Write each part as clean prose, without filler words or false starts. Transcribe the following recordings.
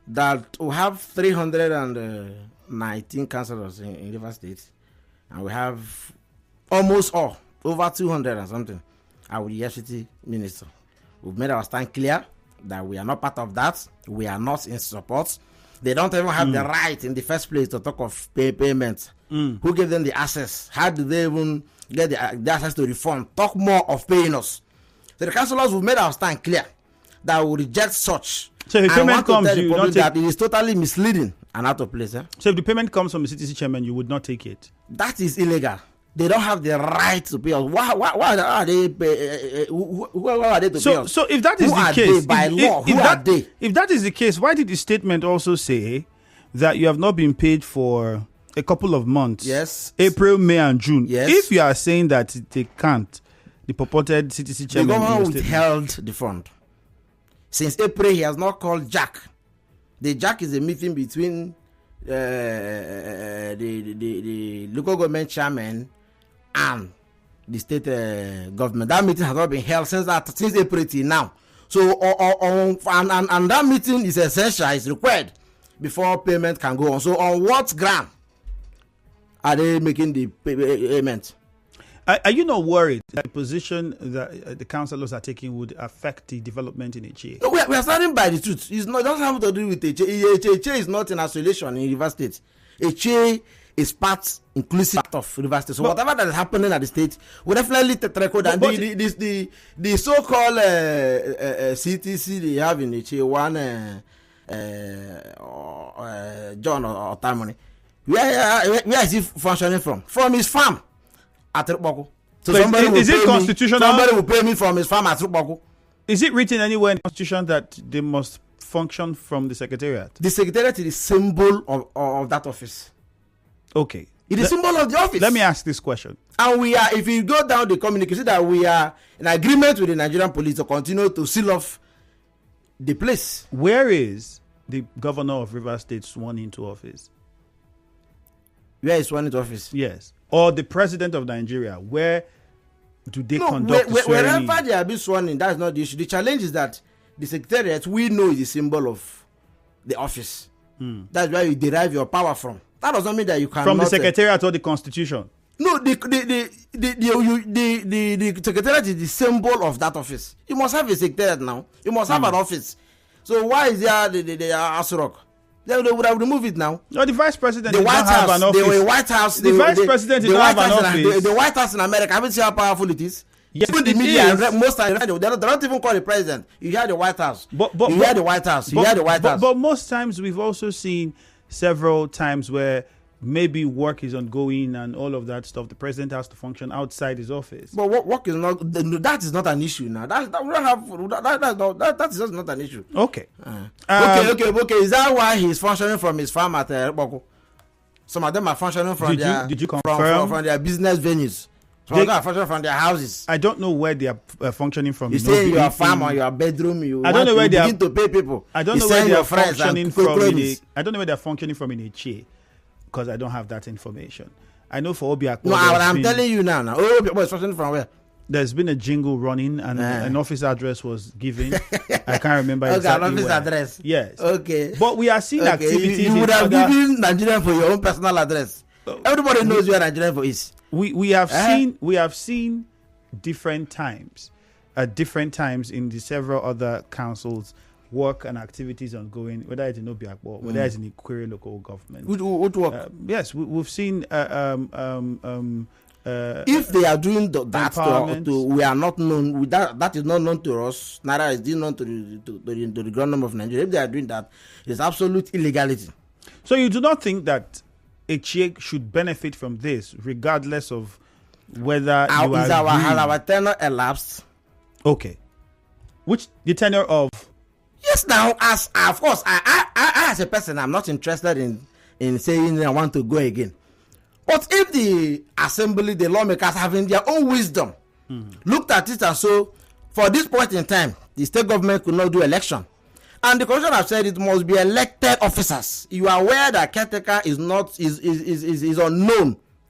that we have 319 councillors in River State, and we have almost all, over 200 and something, our EFCT minister. We've made our stand clear that we are not part of that. We are not in support. They don't even have the right in the first place to talk of payment. Who gave them the access? How did they even get the access to reform? Talk more of paying us. So the councillors, we've made our stand clear that we reject such. So if the payment comes, you not not take that it is totally misleading and out of place. So if the payment comes from the CTC chairman, you would not take it. That is illegal. They don't have the right to pay us. Why are they? Who are they to pay us? So if that is the case, by law, who are they? If that is the case, why did the statement also say that you have not been paid for a couple of months? Yes. April, May, and June. Yes. If you are saying that they can't, the purported CTC chairman, the government withheld the fund. Since April, he has not called Jack. The Jack is a meeting between the local government chairman and the state government. That meeting has not been held since April till now. So and that meeting is essential, is required before payment can go on. So on what ground are they making the payment? Are you not worried that the position that the councillors are taking would affect the development in Etche? We are standing by the truth. It doesn't have to do with Etche. Etche is not in isolation in River State. Etche is inclusive part of River State. So whatever that is happening at the state, we definitely take record. And the so-called CTC they have in Etche, John or Tamoni, where is he functioning from? From his farm at Rukboku. So is it constitutional? Somebody will pay me from his farm at Rukboku. Is it written anywhere in the Constitution that they must function from the Secretariat? The Secretariat is the symbol of that office. Okay. It is symbol of the office. Let me ask this question. And we are, if you go down the communication, that we are in agreement with the Nigerian police to continue to seal off the place. Where is the governor of River State sworn into office? Where is sworn into office? Yes. Or the president of Nigeria, where do they conduct the swearing in? Wherever they are being sworn in, that's not the issue. The challenge is that the Secretariat, we know, is the symbol of the office. That's where you derive your power from. That does not mean that you cannot... From the Secretariat or the Constitution? No, the Secretariat is the symbol of that office. You must have a Secretariat now. You must have an office. So why is there the Azuonwu? They would have removed it now. No, the vice president the did White not House, have an office. The White House. The vice president did not have an office. The White House in America, haven't seen how powerful it is? Yes, even the media, most times, they don't even call the president. You hear the White House. You hear the White House. But most times we've also seen several times where maybe work is ongoing and all of that stuff. The president has to function outside his office. But work is not. That is not an issue now. That is just not an issue. Okay. Okay. Is that why he's functioning from his farm at Rukboku? Some of them are functioning from Did you confirm? From their business venues. Some of them are functioning from their houses. I don't know where they are functioning from. You stay in your farm or your bedroom. I don't know where they are begin to pay people. I don't know where they are functioning from. I don't know where they are functioning from in Etche, because I don't have that information. I know for Obiakpo. No, I'm telling you now. Obiakpo is functioning from where? There's been a jingle running and an office address was given. I can't remember exactly an office address. Yes. Okay. But we are seeing activities. You would have given Nigerian for your own personal address. Everybody knows where Nigerian for is. We have seen different times, at different times in the several other councils, work and activities ongoing, whether it's in Obiakpo, whether it's in the Query local government. What work? Yes, we've seen. If they are doing that, we are not known. That is not known to us. Neither is it known to the government of Nigeria. If they are doing that, it's absolute illegality. So you do not think that Etche should benefit from this, regardless of whether you are our tenure elapsed? Okay. Which the tenure of? Yes. Now, as of course, I as a person, I'm not interested in saying I want to go again. But if the assembly, the lawmakers, having their own wisdom, looked at it and so, for this point in time, the state government could not do election. And the constitution has said it must be elected officers. You are aware that caretaker is unknown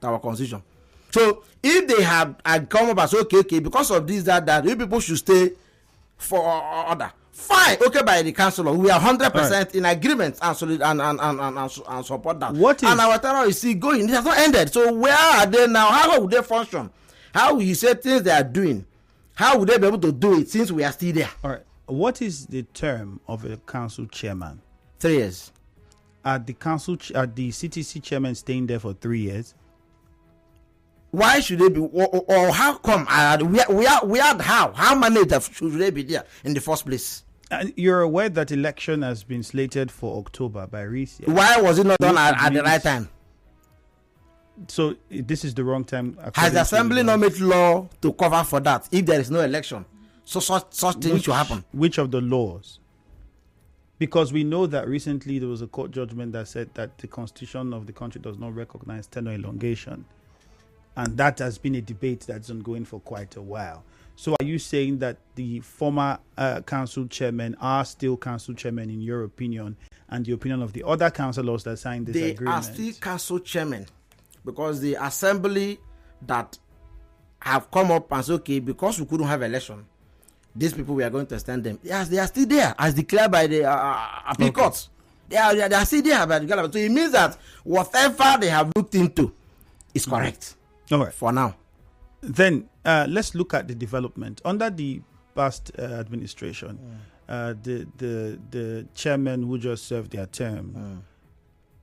to our constitution. So if they had come up and said, okay, because of this, that, you people should stay for order. Fine, okay, by the councillor, we are 100% in agreement and support that. And our terror is still going. It has not ended. So where are they now? How would they function? How will you say things they are doing? How would they be able to do it since we are still there? All right. What is the term of a council chairman? 3 years. Are the CTC chairman staying there for 3 years? Why should they be, or how come? How many should they be there in the first place? And you're aware that election has been slated for October by Risia. Why was it not done at the right time? So this is the wrong time. Has the assembly not made law to cover for that if there is no election? So such things should happen. Which of the laws? Because we know that recently there was a court judgment that said that the constitution of the country does not recognize tenure elongation. And that has been a debate that's ongoing for quite a while. So are you saying that the former council chairmen are still council chairmen in your opinion, and the opinion of the other councillors that signed this agreement? They are still council chairmen because the assembly that have come up and said, okay, because we couldn't have election, these people, we are going to extend them. Yes, they are still there as declared by the appeal court. They are still there by the government. So it means that whatever they have looked into is correct. All right. For now. Then let's look at the development under the past administration. The chairman who just served their term.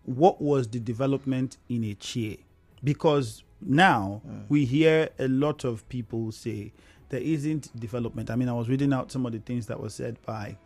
What was the development in Etche? Because now we hear a lot of people say there isn't development. I mean, I was reading out some of the things that were said by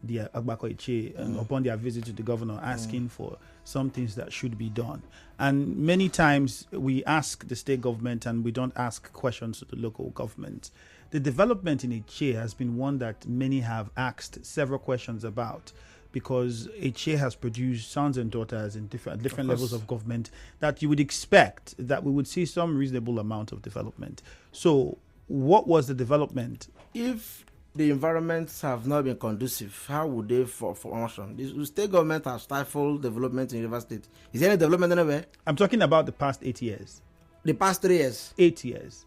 the Agbako Etche upon their visit to the governor, asking for some things that should be done. And many times we ask the state government and we don't ask questions to the local government. The development in Etche has been one that many have asked several questions about, because Etche has produced sons and daughters in different levels of government that you would expect that we would see some reasonable amount of development. So what was the development? If the environments have not been conducive, how would they function? The state government has stifled development in River State. Is there any development anywhere? I'm talking about the past 8 years. The past 3 years? 8 years.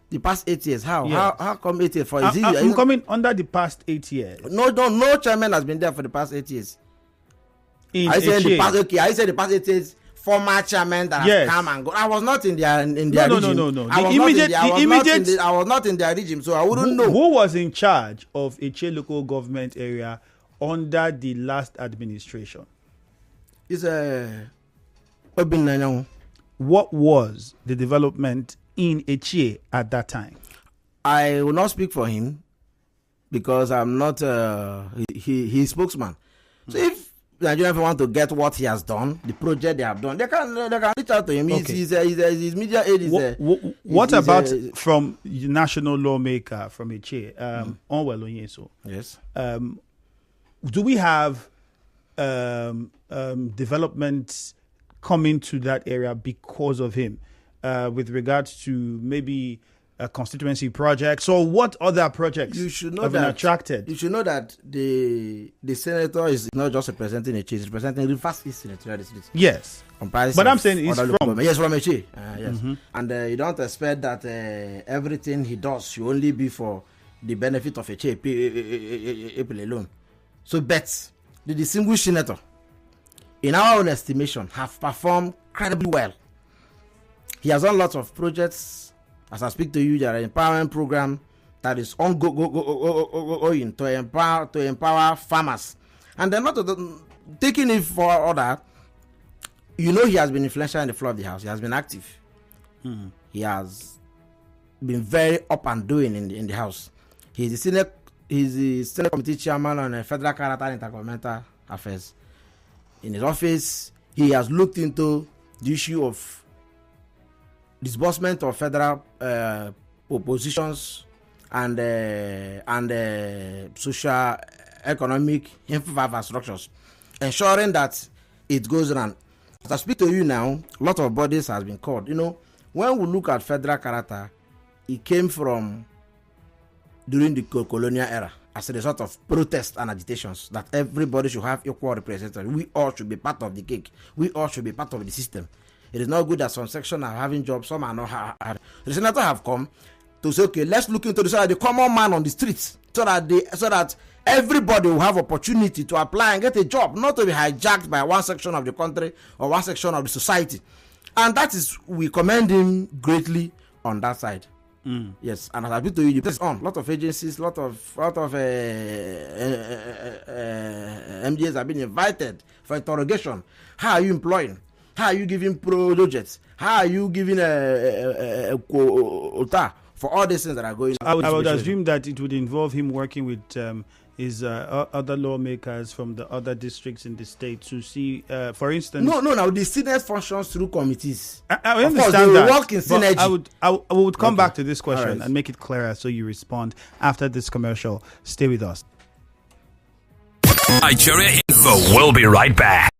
The past 8 years? How? Yes. How come 8 years? I'm coming under the past 8 years. No chairman has been there for the past 8 years. I said the past 8 years. Former chairman that has come and go. I was not in their regime. No. I was not in their regime, so I wouldn't know. Who was in charge of Etche local government area under the last administration? It's Obinna. What was the development in Etche at that time? I will not speak for him because I'm not his spokesman. So if the Nigerian want to get what he has done, the project they have done, they can reach out to him. Okay. His media aid what about from the national lawmaker from Etche, Onwell Onyeso? Yes. Do we have developments coming to that area because of him, with regards to maybe constituency projects, or what other projects have been attracted? You should know that the senator is not just representing Etche, he's representing the first East Senatorial District. Yes. But I'm saying he's from Etche. Yes. And you don't expect that everything he does should only be for the benefit of Etche people alone. So, but the distinguished senator, in our own estimation, have performed incredibly well. He has done lots of projects. As I speak to you, there are an empowerment program that is ongoing to empower farmers, and they're not taking it for order. You know, he has been influential in the floor of the house. He has been active. He has been very up and doing in the house. He's the Senate Committee Chairman on Federal Character and Intergovernmental Affairs. In his office, he has looked into the issue of disbursement of federal propositions and social economic infrastructures, ensuring that it goes around. As I speak to you now, a lot of bodies has been called. You know, when we look at federal character, it came from during the colonial era as a result of protests and agitations that everybody should have equal representation. We all should be part of the cake. We all should be part of the system. It is not good that some sections are having jobs, some are not. The senator have come to say, okay, let's look into this so that the common man on the streets, so that everybody will have opportunity to apply and get a job, not to be hijacked by one section of the country or one section of the society. And that is, we commend him greatly on that side. Yes, and as I been to you, there's on lot of agencies, lot of MDAs have been invited for interrogation. How are you employing? How are you giving projects? How are you giving a quota for all these things that are going on? I would assume that it would involve him working with his other lawmakers from the other districts in the state to see, for instance. No. The Senate functions through committees. I understand that. Work in synergy. I would come back to this question and make it clearer so you respond after this commercial. Stay with us. Nigeria Info. We'll be right back.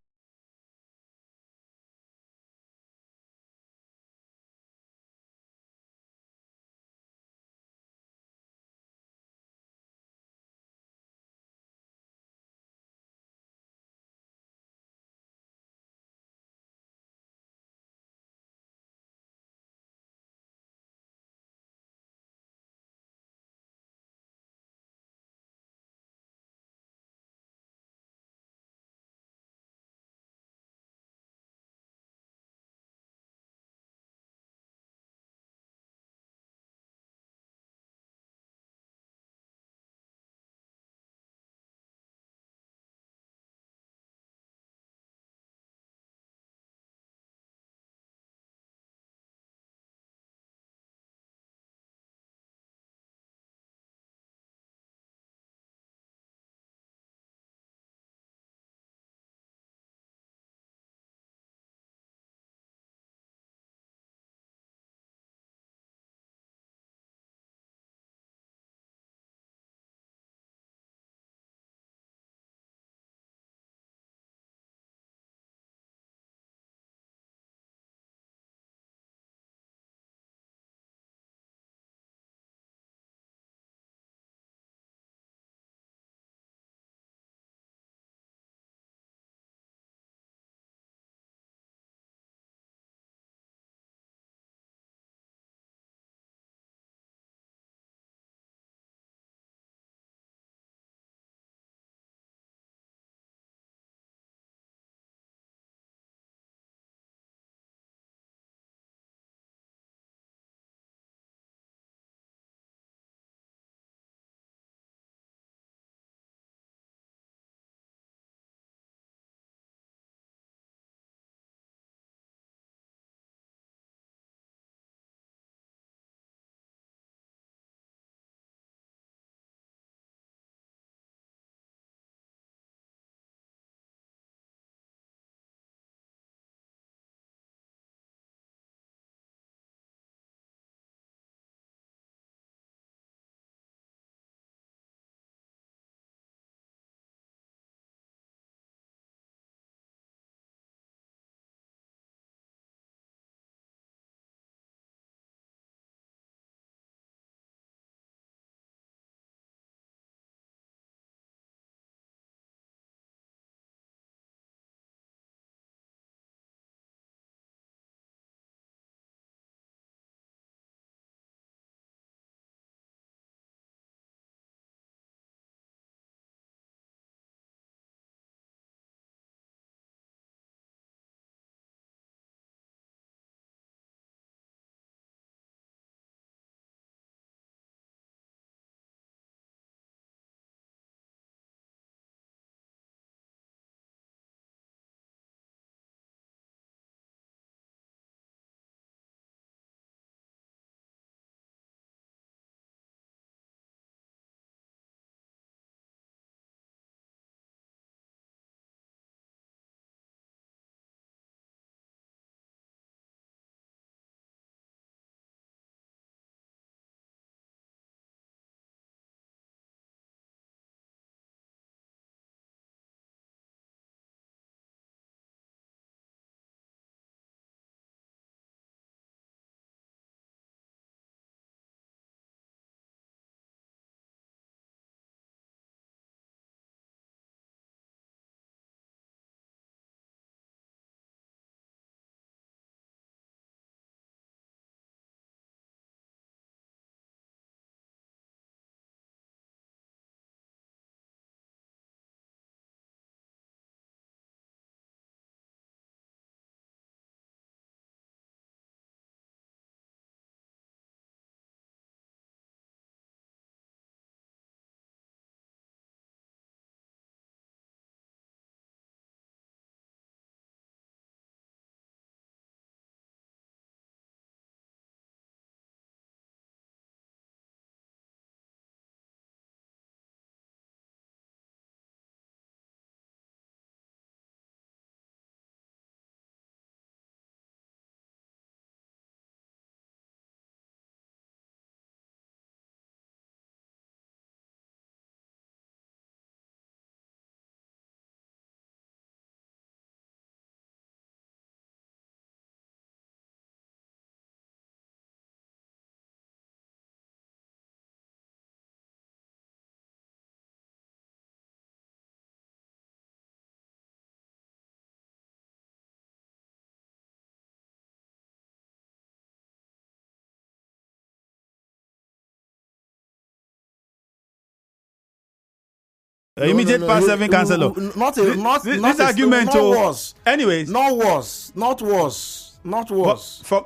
Immediate past serving councillor. This argument was. Anyways. Not was.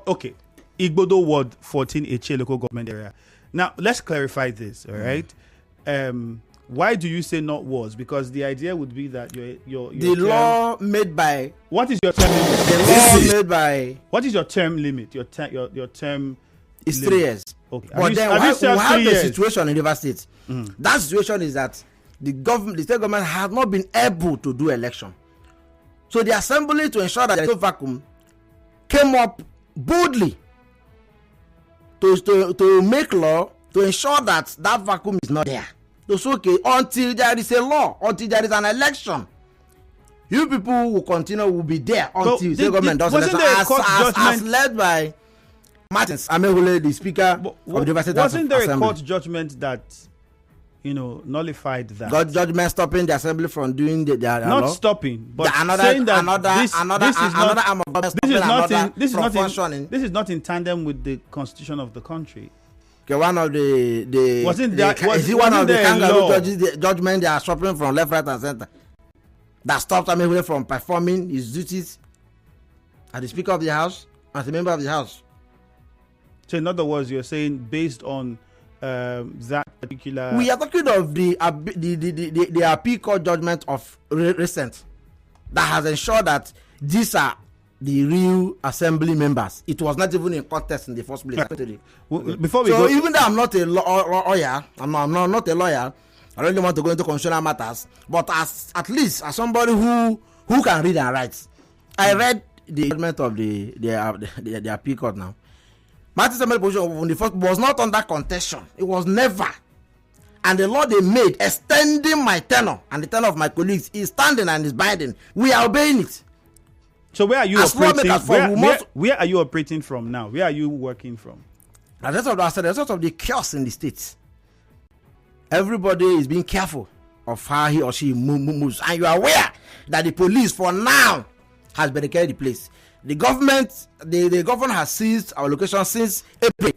Okay. Igbodo Ward 14 Etche local government area. Now let's clarify this, all right? Why do you say not was? Because the idea would be that your the term, law made by what is your term limit? The law made by what is your term limit? Your term is limit. 3 years. Okay. But then we have the situation in River State. That situation is that the state government has not been able to do election. So the assembly, to ensure that there is no vacuum, came up boldly to make law to ensure that vacuum is not there. So okay, until there is a law, until there is an election, you people will be there until the government does election, as led by Martins Amehule, the Speaker of the University Wasn't there Assembly. A court judgment that nullified that? God judgment stopping the assembly from doing their not law? Stopping, but another saying that another arm of government this is not in tandem with the constitution of the country. Okay, one of the is it one of the kangaroo judgment they are stopping from left, right, and center that stops Amehule from performing his duties as the Speaker of the House, as a member of the House. So in other words, you're saying based on that particular... We are talking of the appeal court judgment of recent that has ensured that these are the real assembly members. It was not even in contest in the first place. Before we go, even though I'm not a lawyer, I'm not a lawyer, I really want to go into constitutional matters, but at least as somebody who can read and write, I read the judgment of the appeal court now. Martin's position on the first was not under contention. It was never. And the law they made extending my tenure and the tenure of my colleagues is standing and is binding. We are obeying it. So where are you operating? Where are you operating from now? Where are you working from? As a result of the chaos in the states, everybody is being careful of how he or she moves. And you are aware that the police for now has barricaded the place. The government, the governor has seized our location since April.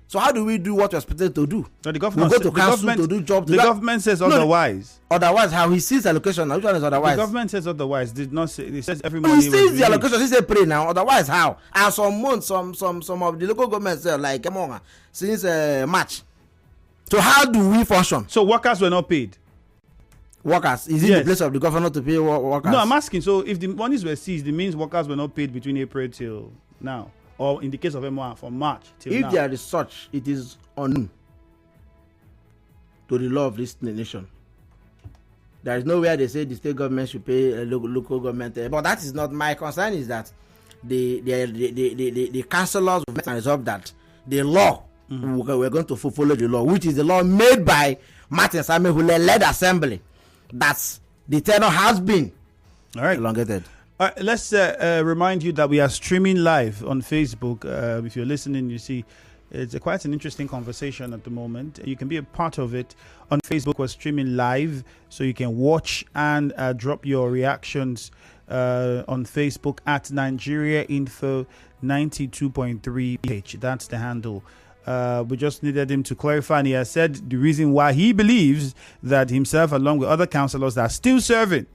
So how do we do what we're expected to do? No, the government we go to council to do job. The government says otherwise. Otherwise, how he seized the location? Which one is otherwise? The government says otherwise. Did not say. It says every money. He seized the allocation since April now. Otherwise, how? And some months, some of the local governments like since March. So how do we function? So workers were not paid. Workers, is it the place of the governor to pay workers? No, I'm asking. So if the monies were seized, it means workers were not paid between April till now, or in the case of MOA from March till now. If there is such, it is unknown to the law of this nation. There is nowhere they say the state government should pay a local government, but that is not my concern. Is that the councillors will make a resolve that the law we're going to follow the law, which is the law made by Martin Samuel who led assembly. That's the tenor has been elongated. All right, let's remind you that we are streaming live on Facebook. If you're listening, you see it's quite an interesting conversation at the moment. You can be a part of it on Facebook. We're streaming live, so you can watch and drop your reactions on Facebook at Nigeria Info 92.3 That's the handle. We just needed him to clarify, and he has said the reason why he believes that himself, along with other councillors, are still serving.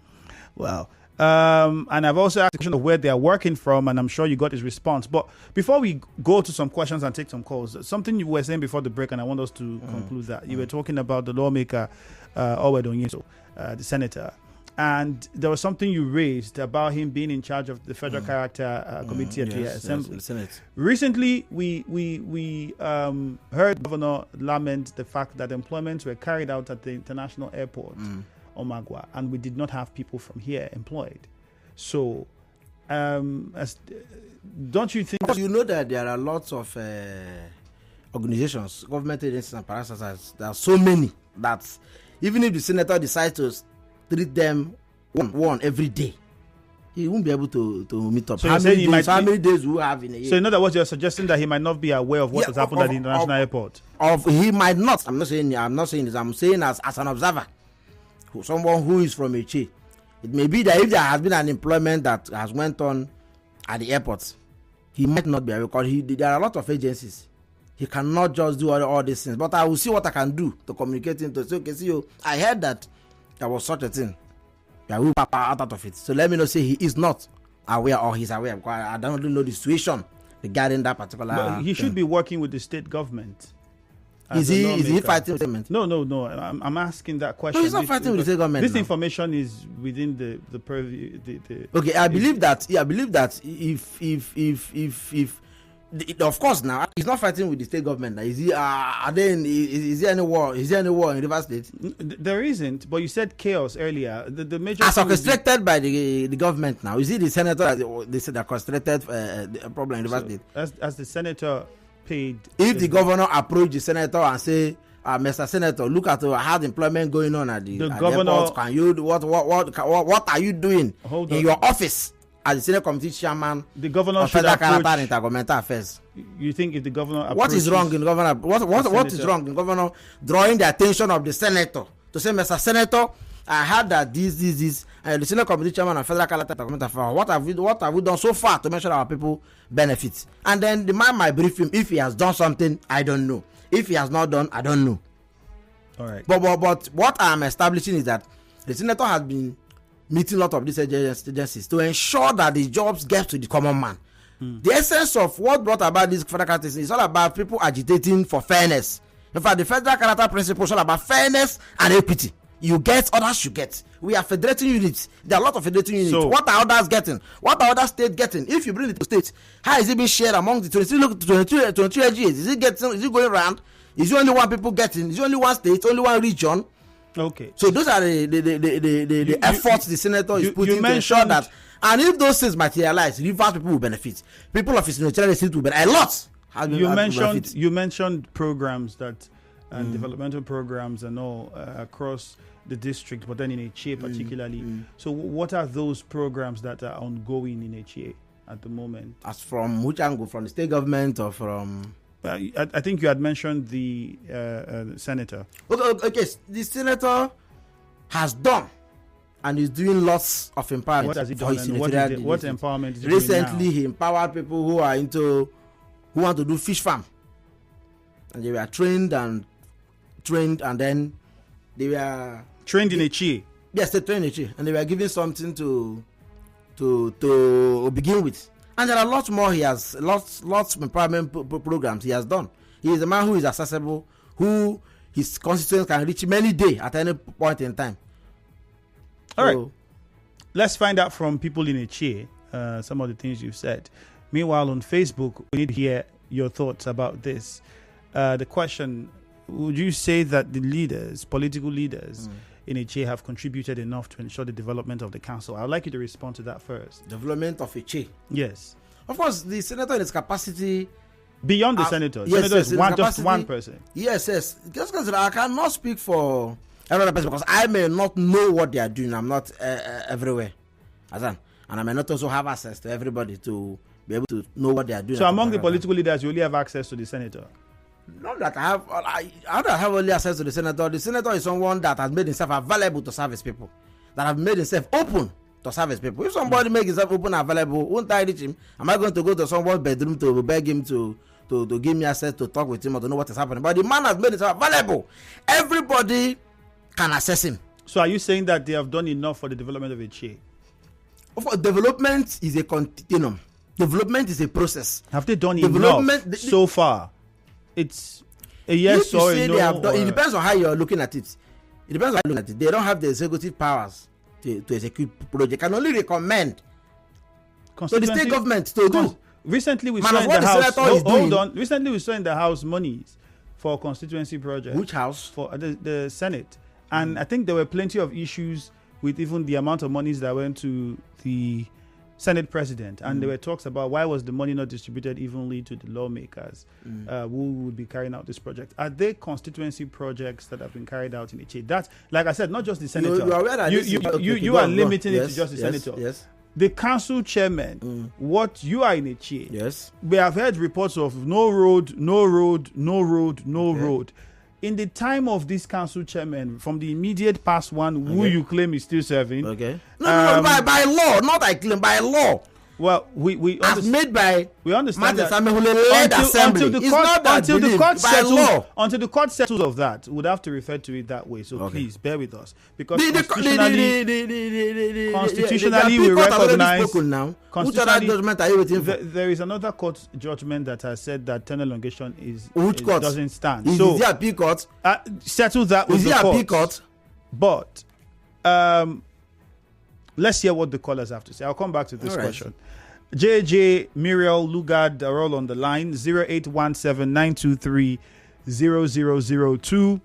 Well, and I've also asked a question of where they are working from, and I'm sure you got his response. But before we go to some questions and take some calls, something you were saying before the break, and I want us to conclude that. You were talking about the lawmaker, Owedonyeso, the senator. And there was something you raised about him being in charge of the Federal Character Committee at the Assembly. Senate. Recently, we heard Governor lament the fact that employments were carried out at the international airport, Omagwa, and we did not have people from here employed. So, don't you think... You know that there are lots of organizations, government agencies and parastatals. There are so many that even if the senator decides to treat them one every day, he won't be able to meet up. So how many days we have in a year? So in other words, you're suggesting that he might not be aware of what has happened at the international airport. He might not. I'm not saying this. I'm saying as an observer, someone who is from Etche. It may be that if there has been an employment that has went on at the airport, he might not be aware because there are a lot of agencies. He cannot just do all these things. But I will see what I can do to communicate him to say, okay, see you. I heard that there was such a thing. Yeah, we pop out of it. So let me not say he is not aware or he's aware. Because I don't really know the situation regarding that particular. But he should be working with the state government. Is he fighting with the government? No. I'm asking that question. No, he's not fighting with the state government. This information is within the purview. Okay, I believe that if of course now he's not fighting with the state government. Is he? Is there any war? Is there any war in Rivers State? There isn't. But you said chaos earlier. The major as orchestrated by the government now. Is it the senator? They said orchestrated the problem in Rivers State. As the senator paid. If the governor approached the senator and say, Mr. Senator, look at hard employment going on at the governor. Airport. Can you what are you doing in your office as the Senate Committee Chairman? The governor of Federal Character and Intergovernmental Affairs. You think if the governor what is wrong in governor? What is wrong in governor drawing the attention of the senator to say, Mr. Senator, I heard that this the Senate Committee Chairman of Federal Character and Intergovernmental Affairs. What have we done so far to make sure our people benefit? And then the man might brief him if he has done something. I don't know. If he has not done, I don't know. All right. But what I'm establishing is that the senator has been meeting a lot of these agencies to ensure that the jobs get to the common man. The essence of what brought about this federal character is all about people agitating for fairness. In fact, the federal character principle is all about fairness and equity. You get, others you get. We are federating units. There are a lot of federating units. So, what are others getting? What are other states getting? If you bring it to states, how is it being shared among the 23 LGAs? Is it going around? Is it only one people getting? Is it only one state? Only one region? Okay. So those are the efforts the senator is putting to ensure that. And if those things materialize, Rivers people will benefit. People of his neutral state will benefit a lot. You mentioned programs that. And developmental programs and all across the district, but then in Etche particularly. So what are those programs that are ongoing in Etche at the moment? As from which angle? From the state government or from... I think you had mentioned the senator. Okay, the senator has done and is doing lots of empowerment. What has he done? What empowerment is he recently doing now? He empowered people who want to do fish farm. And they were trained and then they were trained in Etche. Yes, they trained in Etche, and they were given something to begin with. And there are lots more. He has lots of empowerment programs he has done. He is a man who is accessible, who his constituents can reach many days at any point in time. All right, let's find out from people in Etche some of the things you've said. Meanwhile, on Facebook, we need to hear your thoughts about this. The question: would you say that the political leaders in Etche have contributed enough to ensure the development of the council? I would like you to respond to that first. Development of Etche? Yes. Of course, the senator in his capacity... Beyond the senator. Yes, senator is just one person. Yes. Just because I cannot speak for another person because I may not know what they are doing. I'm not everywhere. And I may not also have access to everybody to be able to know what they are doing. So among the political leaders, you only have access to the senator? Not that I don't have only access to the senator. The senator is someone that has made himself available to serve his people, that have made himself open to serve his people. If somebody makes himself open and available, won't I reach him? Am I going to go to someone's bedroom to beg him to give me access to talk with him or to know what is happening? But the man has made himself available. Everybody can access him. So are you saying that they have done enough for the development of Etche? Development is a continuum. Development is a process. Have they done enough so far? It's a yes or a no. It depends on how you're looking at it. They don't have the executive powers to execute project. They can only recommend to the state government to do. Recently we saw in the house. Hold on. Recently we saw in the house monies for constituency projects. Which house? For the Senate. And I think there were plenty of issues with even the amount of monies that went to the Senate president, and there were talks about why was the money not distributed evenly to the lawmakers who would be carrying out this project. Are there constituency projects that have been carried out in Etche? That's, like I said, not just the senator. You are aware that you are limiting it to just the senator. Yes. The council chairman, what you are in Etche. Yes. We have heard reports of no road. In the time of this council chairman, from the immediate past one, who you claim is still serving. Okay. No, by law, not I claim, by law. Well, we as made by we understand Martin that Samuel-led assembly. Until the court settles of that, we'd have to refer to it that way. So please bear with us, because constitutionally we recognize. There is another court judgment that has said that term elongation doesn't stand. Is it appeal court? Settle that with the court. Appeal court? But let's hear what the callers have to say. I'll come back to this question. JJ, Muriel, Lugard are all on the line. 0817-923-0002.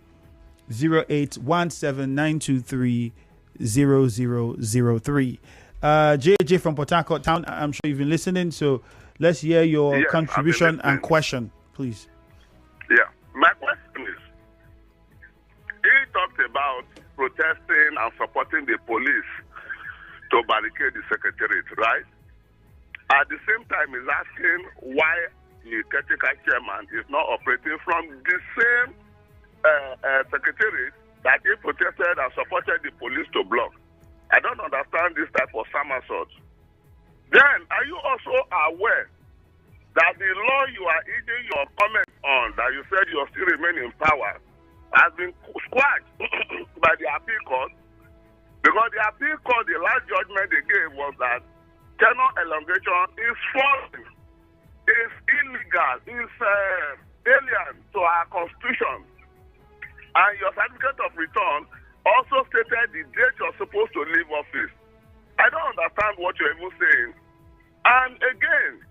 0817-923-0003. JJ from Port Harcourt Town, I'm sure you've been listening, so let's hear your contribution and question, please. Yeah, my question is, he talked about protesting and supporting the police to barricade the secretariat, right? At the same time, he's asking why the technical chairman is not operating from the same secretariat that he protested and supported the police to block. I don't understand this type of somersault. Then, are you also aware that the law you are eating your comment on, that you said you still remain in power, has been squashed by the appeal court? Because the appeal court, the last judgment they gave was that tenure elongation is false, is illegal, is alien to our constitution. And your certificate of return also stated the date you're supposed to leave office. I don't understand what you're even saying. And again,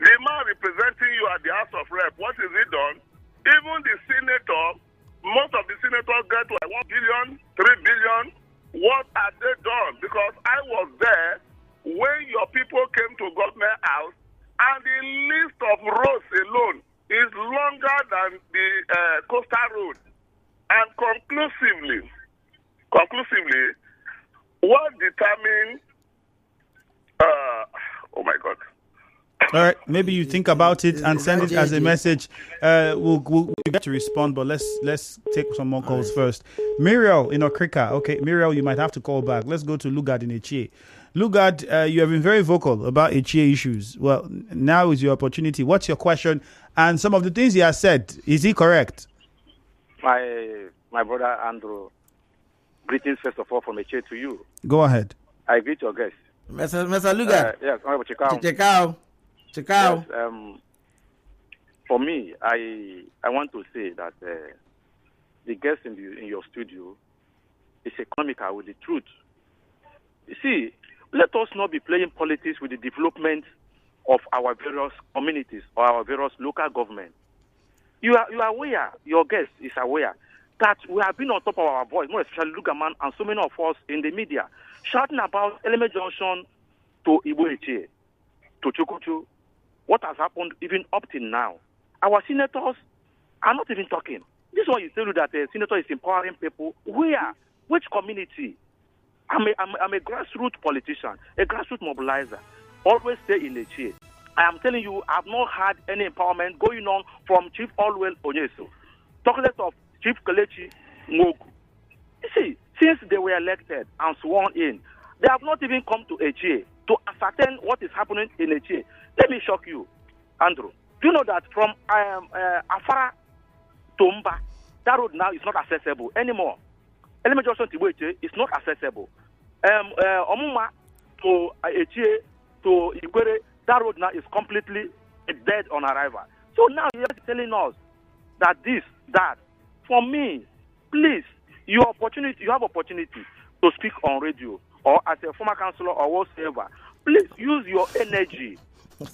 the man representing you at the House of Rep, what is he done? Even the senator, most of the senators get like 1 billion, 3 billion. What have they done? Because I was there when your people came to government house, and the list of roads alone is longer than the coastal road. And conclusively, what determined? Oh my God! All right, maybe you think about it and send it as a message. We'll get to respond, but let's take some more calls first. Muriel in Okrika. Okay, Muriel, you might have to call back. Let's go to Lugard in Etche. Lugard, you have been very vocal about Etche issues. Well, now is your opportunity. What's your question? And some of the things he has said, is he correct? My brother Andrew, greetings first of all from Etche to you. Go ahead. I greet your guest. Mr. Lugard. Yes, Honorable Chikao. Yes, for me, I want to say that the guest in your studio is economical with the truth. You see, let us not be playing politics with the development of our various communities or our various local governments. You are aware, your guest is aware, that we have been on top of our voice, more especially Lugaman and so many of us in the media, shouting about Eleme Junction to Igbodo, to Chukuchu. What has happened even up till now? Our senators are not even talking. This one you tell you that a senator is empowering people. Where? Which community? I'm a grassroots politician, a grassroots mobilizer. Always stay in the chair. I am telling you, I have not had any empowerment going on from Chief Allwell Onyeso, talk less of Chief Kelechi Ngogu. You see, since they were elected and sworn in, they have not even come to Etche to ascertain what is happening in Etche. Let me shock you, Andrew. Do you know that from Afara to Mba, that road now is not accessible anymore? Eleme Junction to Etche is not accessible. Omuma to Etche to Igbodo, that road now is completely dead on arrival. So now you're telling us that that. For me, please, you have opportunity to speak on radio or as a former councillor or whatsoever. Please use your energy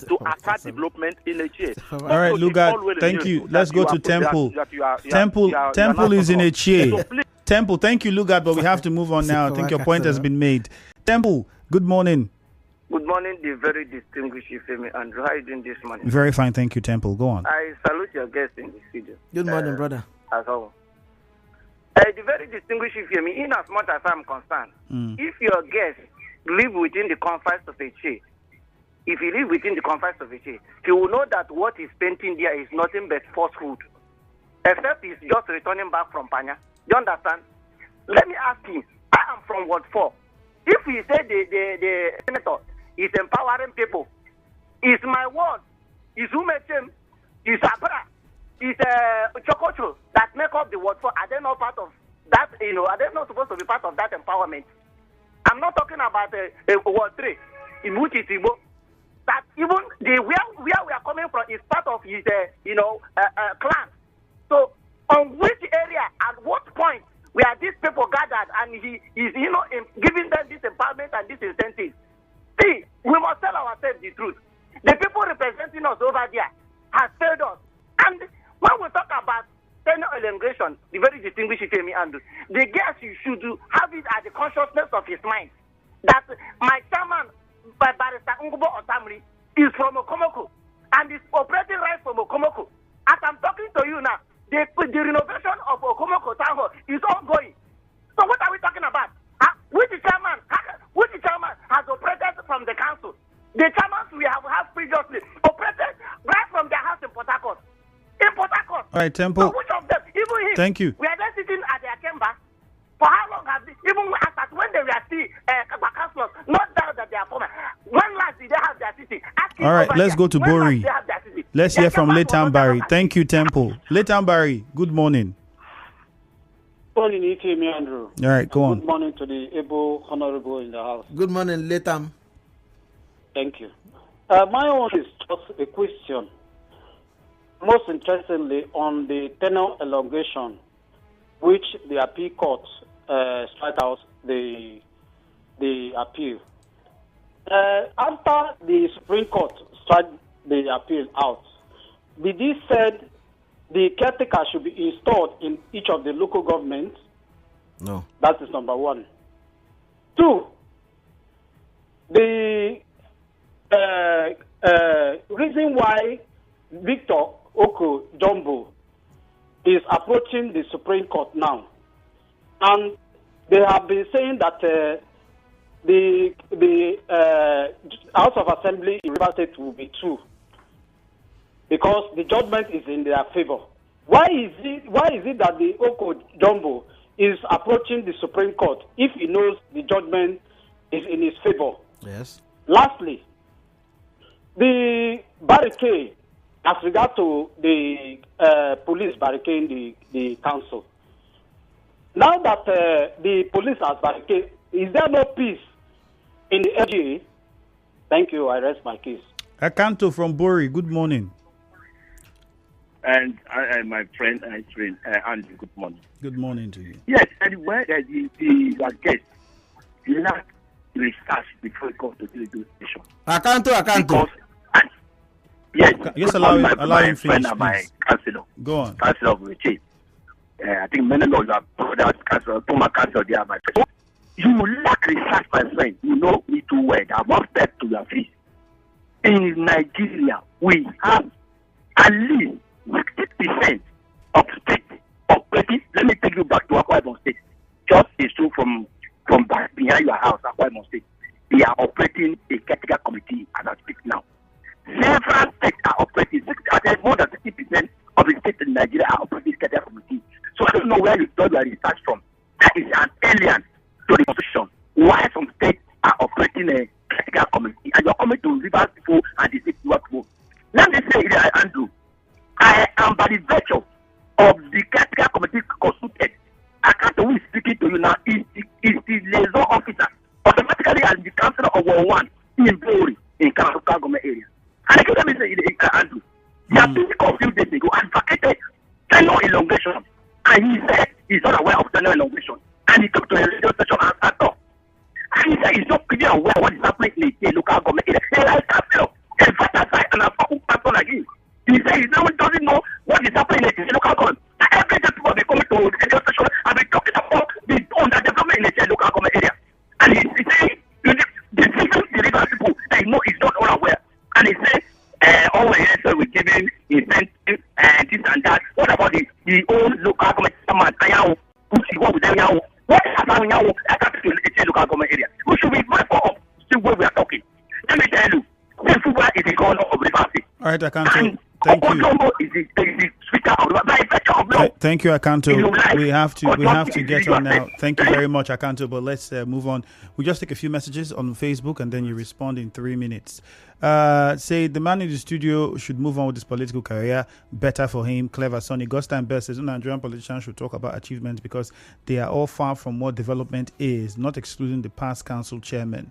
to attack development in Etche. All right, Lugard, thank you. Let's go to Temple. Temple is in Etche. So Temple, thank you, Lugard, but we have to move on now. I think your point has been made. Temple, good morning. Good morning, the very distinguished Ifemi Andrew. How are you doing this morning? Very fine, thank you, Temple. Go on. I salute your guest in the studio. Good morning, brother. As well. The very distinguished Ifemi, in as much as I'm concerned, if your guest live within the confines of Etche, he will know that what he's painting there is nothing but falsehood. Except he's just returning back from Panya. Do you understand? Let me ask him. I am from Ward 4. If he said the senator is empowering people. It's my word. It's Umechem. It's Abra. It's Chokocho that make up the word for. Are they not part of that? Are they not supposed to be part of that empowerment? I'm not talking about word 3, in which is Igbo. That even where we are coming from is part of his clan. So on which area, at what point, where these people gathered and he is giving them this empowerment and this incentive. See, we must tell ourselves the truth. The people representing us over there have failed us. And when we talk about tenure elongation, the very distinguished Femi Andrew, the guest should have it at the consciousness of his mind that my chairman, Barrister Ngubo Otamri, is from Okomoko and is operating right from Okomoko. As I'm talking to you now, the renovation of Okomoko Town Hall is ongoing. So what are we talking about? Which chairman has operated from the council? The chairmans we have had previously operated right from their house in Port Harcourt. All right, Temple. So which of them? Even him. Thank you. We are just sitting at their chamber. For how long have they, even when they were still councillors, not that they are former. When last did they have their city? All right, let's go to Bori. Let's hear from Leighton Barry. Thank you, Temple. Leighton Barry, good morning. Good morning, Ike Andrew. All right, go on. Good morning to the able honorable in the house. Good morning, Leighton. Thank you. My own is just a question. Most interestingly, on the tenure elongation, which the appeal court strike out the appeal. After the Supreme Court struck the appeal out, did he said the caretaker should be installed in each of the local governments? No. That is number one. 2, the reason why Victor Oko Jumbo is approaching the Supreme Court now, and they have been saying that the House of Assembly in River State will be true because the judgment is in their favor. Why is it that the Oko Jumbo is approaching the Supreme Court if he knows the judgment is in his favor? Yes. Lastly, the barricade as regard to the police barricading the council. Now that the police has barricaded, is there no peace in the LGA? Thank you. I rest my case. Akanto from Bori, good morning. And my friend Andrew, good morning. Good morning to you. Yes, and where the guest, you not research before you go to the station. Akanto. Yes, Just allow him finish, and my councillor. Go on. Councillor of Etche. I think many of you are councillor, former councillor, they are my friend. You lack research, my friend. You know me too well. I won't step to your face. In Nigeria, we have at least 60% of states operating. Let me take you back to Akwa Ibom State. Just a show from back behind your house, Akwa Ibom State. They are operating a caretaker committee as I speak now. Several states are operating. More than 60% of the states in Nigeria are operating caretaker committee. So I don't know where you got your research from. That is an alien to the constitution. Why some states are operating a caretaker committee and you're coming to Rivers people and they say what more. Let me say, Andrew, I am by the virtue of the caretaker committee consulted. I can't always speaking to you now. Is the liaison officer automatically as the councillor of Ward 1 in Bori in Karakuka government area. And I can say, Andrew, he has been a few days ago advocated tenure elongation. And he said he's not aware of tenure elongation. And he took to a radio station and talked. And he said he's not clearly aware of what is happening in the local government area. He has a fight and a fucking person again. He said he doesn't know what is happening in the local government. And every day people be coming to the radio station and be talking about the underdevelopment in the local government area. And he said the people, the river people, they know he's not all aware. And he said, all the answers we're giving incentive and this and that. What about the old local government chairman? What with them now? What is happening now? I can't to the local government area. We should be mindful of see where we are talking. Let me tell you, Fuba is the governor of River State. All right, I can't. Thank you. Okotombo is the speaker of River. By virtue of Thank you, Akanto. Like, We have to get on now. Thank you very much, Akanto. But let's move on. We just take a few messages on Facebook and then you respond in 3 minutes. Say the man in the studio should move on with his political career. Better for him. Clever Sonny. Gostan Bell says Nigerian politicians should talk about achievements because they are all far from what development is, not excluding the past council chairman.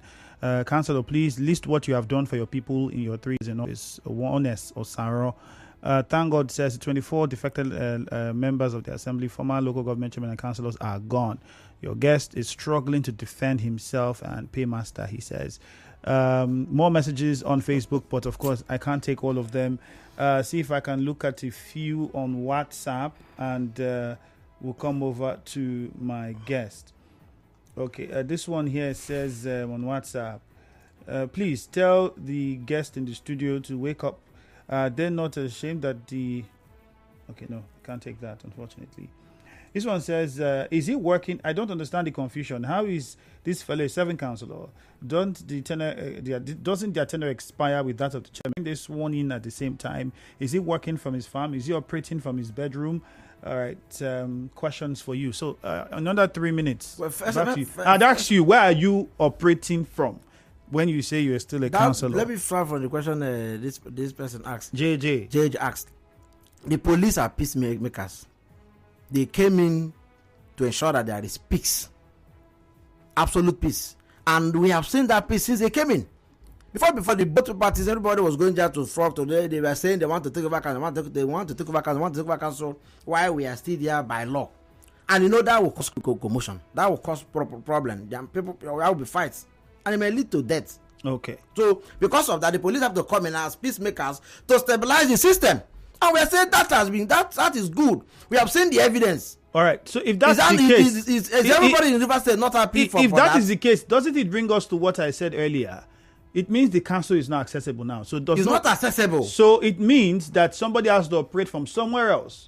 Councillor, please list what you have done for your people in your 3 years in office. Honest or Saro. Thank God says 24 defected members of the assembly, former local government chairmen and councillors are gone. Your guest is struggling to defend himself and paymaster, he says. More messages on Facebook, but of course I can't take all of them. See if I can look at a few on WhatsApp and we'll come over to my guest. Okay, this one here says on WhatsApp, please tell the guest in the studio to wake up. They're not ashamed that the... Okay, no, can't take that, unfortunately. This one says, is it working? I don't understand the confusion. How is this fellow a 7 councillor? Doesn't their tenure expire with that of the chairman? They're sworn in at the same time. Is he working from his farm? Is he operating from his bedroom? All right, questions for you. So, another 3 minutes. Well, I'd ask you, where are you operating from when you say you're still a councillor? Let me start from the question this person asked. JJ asked. The police are peacemakers. They came in to ensure that there is peace. Absolute peace. And we have seen that peace since they came in. Before the both parties, everybody was going there to fraud today. They were saying they want to take over council, they want to take over council, while we are still there by law. And you know that will cause commotion. That will cause problem. People, there will be fights. And it may lead to death. Okay. So because of that, the police have to come in as peacemakers to stabilize the system. And we are saying that is good. We have seen the evidence. All right. So if that's the case, is everybody in the River State not happy for that? If that is the case, doesn't it bring us to what I said earlier? It means the council is not accessible now. So it's not accessible. So it means that somebody has to operate from somewhere else.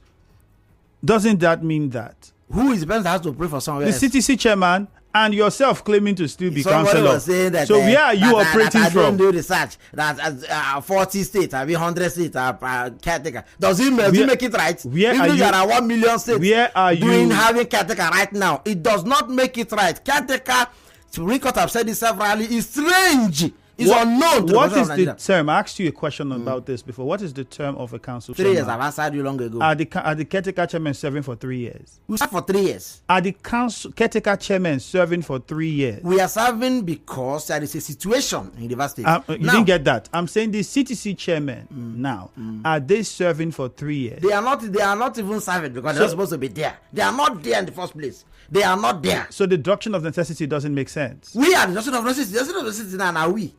Doesn't that mean that? Who is the person that has to operate for somewhere else? The CTC chairman and yourself claiming to still be councillor. Was saying that, so where are you operating from? I don't do research. That 40 states, 100 states are caretaker. Does it make it right? Where Even there are 1 million states where are you having caretaker right now. It does not make it right. Caretaker, Supreme Court have said this severally, is strange. It's unknown. What is the term? I asked you a question about this before. What is the term of a council 3 chairman? years. I've answered you long ago. Are the caretaker chairman serving for 3 years? We serve for 3 years. Are the caretaker chairman serving for 3 years? We are serving because there is a situation in the River State. You didn't get that. I'm saying the CTC chairman now. Are they serving for 3 years? They are not even serving because they're supposed to be there. They are not there in the first place. They are not there. So the doctrine of necessity doesn't make sense. We are the doctrine of necessity. The doctrine of necessity now are we.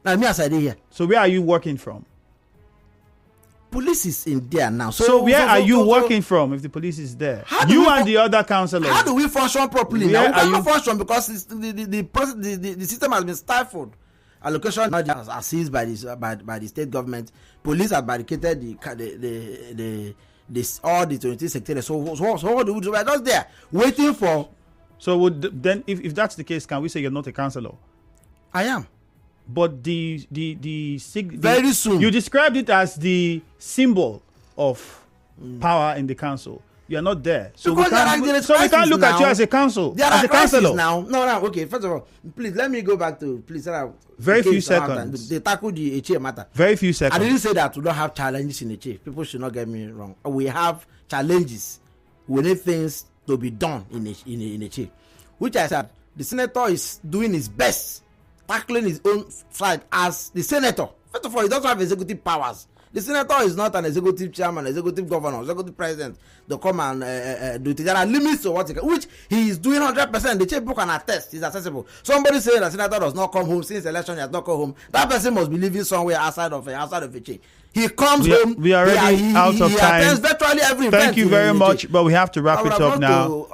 Now me as I did here. So where are you working from? Police is in there now. So where are you working from if the police is there? You and the other councillors. How do we function properly? Now we cannot function because the system has been stifled. Allocation are seized by the state government. Police have barricaded all the 23 secretaries. So what do we do? We are just there waiting for. So then if that's the case, can we say you're not a councillor? I am. But very soon you described it as the symbol of power in the council. You are not there, so we can't look at you as a council. As a councillor now. No. Okay. First of all, please let me go back to very few seconds. They tackle the Etche matter. Very few seconds. I didn't say that we don't have challenges in Etche. People should not get me wrong. We have challenges. We need things to be done in Etche, which I said the senator is doing his best. Tackling his own side as the senator. First of all, he doesn't have executive powers. The senator is not an executive chairman, executive governor, executive president. They come and do it. There are limits to what he can, which he is doing 100%. The checkbook can attest. He's accessible. Somebody saying the senator does not come home since election, he has not come home. That person must be living somewhere outside of Etche. He comes home. We are already out of time. Attends virtually every event. Thank you very much, but we have to wrap it up now.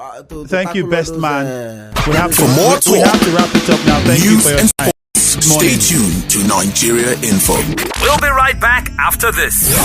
Thank you, Bestman. We have to wrap it up now. Thank you for your time. Stay tuned to Nigeria Info. We'll be right back after this.